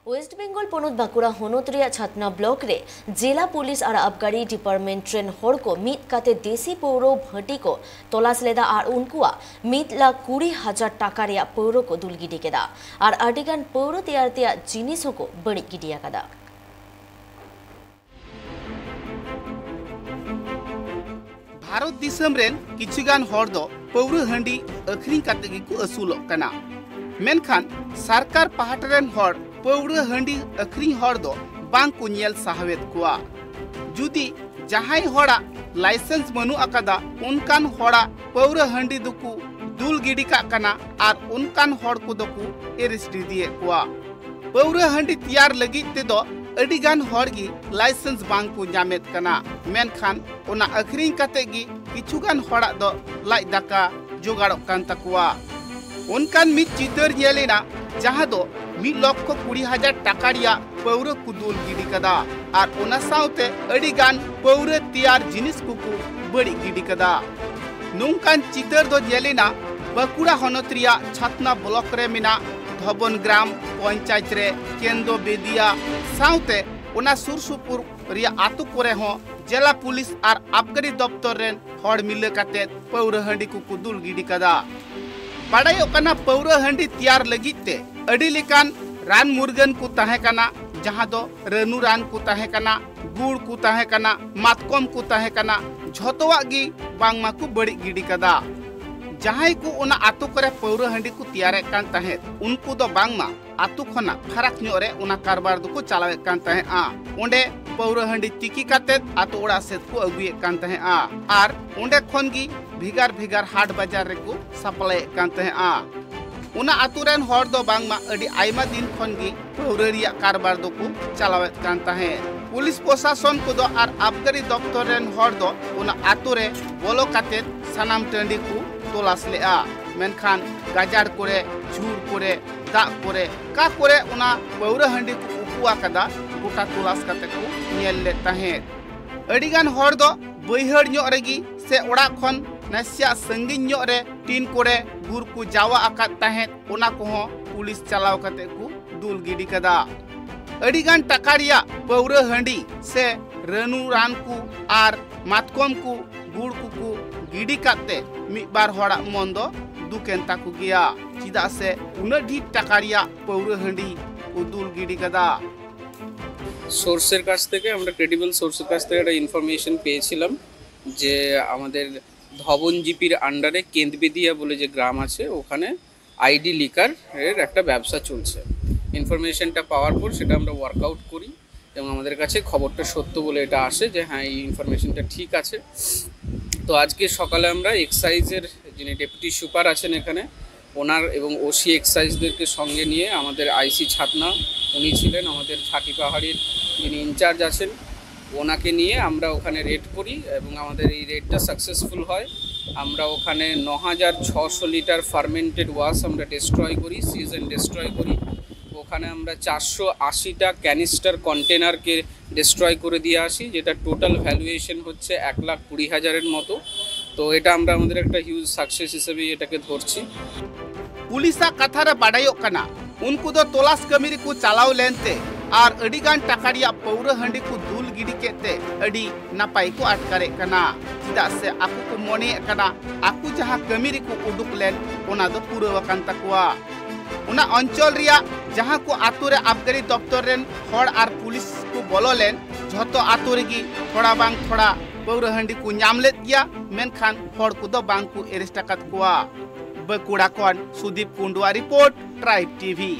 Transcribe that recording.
Waste Bengal पनत Bankura हनत छातना block रे जिला police और आबगारी डिपार्टमेंट रेन हर को मित काते देसी पौरो भाटी को तलाश लेदा और उनकुआ 1,20,000 टाका रिया पौरो को दुल गिडी केदा और आडिगान पौरो तैयार तेया जिनिस को बड़ी गिडिया कदा। भारत दिसम रेन किछुगान हर दो पौरो हंडी अखरिंग काते गिकु असुलोक कना मेनखान सरकार पाहटा रेन हर पौरो हंडी अखरिंग हर दो बांग को नेल साहवेत कुआ जुदी जहाई हड़ा लाइसेंस बनु अकादा उनकान हड़ा पौरो हंडी दुकु दुल गिडी का कना और उनकान हड़ को दुकु एरेस्ट दिए कुआ पौरो हंडी तैयार लगी ते दो अडिगान हड़गी लाइसेंस बांग को जामेत कना मेनखान ओना अखरिंग काते गी किछुगान हड़ा दो लाई दाका जोगाड़ोक कान तकुआ उनकान मित चितर नेलेना जहां दो 1,20,000 टाका रिया पौरो को दुल गिडी कदा और ओना साउते अडिगान पौरो तैयार जिनिस को बड़ी गिडी कदा नोंकान चितर दो नेलेना बाकुड़ा हनत रिया छातना ब्लॉक रे मिना धबन ग्राम पंचायत रे केंद्र बेदिया साउते ओना सुरसुपुर रिया आतु कोरे हो जिला पुलिस और आबगारी दफ्तर रेन हड़ मिले काते पौरो हंडी को दुल गिडी कदा बाड़ायो कना पौरो हंडी तैयार लगिते अडी लेकान रान मुर्गन को ताहे कना जहां दो रेनु रान को ताहे कना गुड़ को ताहे कना मातकम को ताहे कना झोतोवा गी बांगमा को बड़ी गिडी कदा जहां को ओना आतु करे पौरो हंडी को तैयार कान ताहे उनको दो बांगमा आतु खना फरक न्योरे ओना कारबार दो को चलावे कान ताहे आ ओंडे पौरो हंडी तिकी काते आतु ओड़ा सेत को अगुए कान ताहे आ आर ओंडे खन गी भिगार भिगार हाट बाजार रे को सप्लाई कान ताहे आ उना आतुरेन हर दो बांगमा अडी आयमा दिन खन गी पौरो रिया कारबार दो को चलावे कान ताहे पुलिस प्रशासन को दो और आबगारी दफ्तर रेन हर दो उना आतुरे बोलो काते सनाम टंडी को तलाश लेआ मेनखान गाजार कोरे झूर कोरे दा कोरे का कोरे उना पौरो हंडी को उपुआ कदा गोटा तलाश काते को नेल ले ताहे अडिगान हर दो बैहड़ न्यो रेगी से ओड़ा खन नसिया संगिन न्यो रे टीन कोरे गुर को जावा आकात ताहे ओना को हो पुलिस चलाव काते को दुल गिडी कदा अडिगान टाका रिया पौरो हंडी से रेनु रान को आर मातकम को गुड़ को गिडी काते मी बार हड़ा मन दो दुकेंता को गया चिदा से उना ढी टाका रिया पौरो हंडी को दुल गिडी कदा সোর্সের কাছ থেকে আমরা ক্রেডিবল সোর্সের কাছ থেকে একটা ইনফরমেশন পেয়েছিলাম যে আমাদের ধবন জিপির আন্ডারে কেন্দবেদিয়া বলে যে গ্রাম আছে ওখানে আইডি লিকার এর একটা ব্যবসা চলছে ইনফরমেশনটা পাওয়ার পর সেটা আমরা ওয়ার্কআউট করি এবং আমাদের কাছে খবরটা সত্য বলে এটা আসে যে হ্যাঁ এই ইনফরমেশনটা ঠিক আছে তো আজকে সকালে আমরা এক্সাইজের যিনি ডেপুটি সুপার আছেন এখানে ওনার এবং ওসি এক্সাইজদেরকে সঙ্গে নিয়ে আমাদের আইসি ছাতনা উনি ছিলেন আমাদের ঝাঁটি পাহাড়ির যিনি ইনচার্জ আছেন ওনাকে নিয়ে আমরা ওখানে রেড করি এবং আমাদের এই রেডটা সাকসেসফুল হয় আমরা ওখানে 9,600 লিটার ফার্মেন্টেড ওয়াশ আমরা ডিস্ট্রয় করি সিজ এন্ড ডিস্ট্রয় করি ওখানে আমরা 480টা ক্যানিস্টার কন্টেনারকে ডিস্ট্রয় করে দিয়ে আসি যেটা টোটাল ভ্যালুয়েশন হচ্ছে 1,20,000 এর মতো তো এটা আমরা আমাদের একটা হিউজ সাকসেস হিসেবে এটাকে ধরছি पुलिसा कथारा बाड़ायो कना उनको दो तलाश कमिरी को चलाव लेनते और अडिगान टाकारिया पौरो हंडी को दुल गिडी केते अडी नापाई को अटकारे कना चिदा से आकु को मोने कना आकु जहां कमिरी को उडुक लेन ओना दो पूरा वकान तकुआ उना अंचल रिया जहां को आतुरे आबगारी दफ्तर रेन हड़ और पुलिस को बोलो लेन झतो आतुरे की थोड़ा बांग थोड़ा पौरो हंडी को नामलेत गया मेनखान हड़ को दो बांग को एरेस्ट कात कुआ बाकुड़ा कौन सुदीप कुंडवा रिपोर्ट ट्राइब टीवी।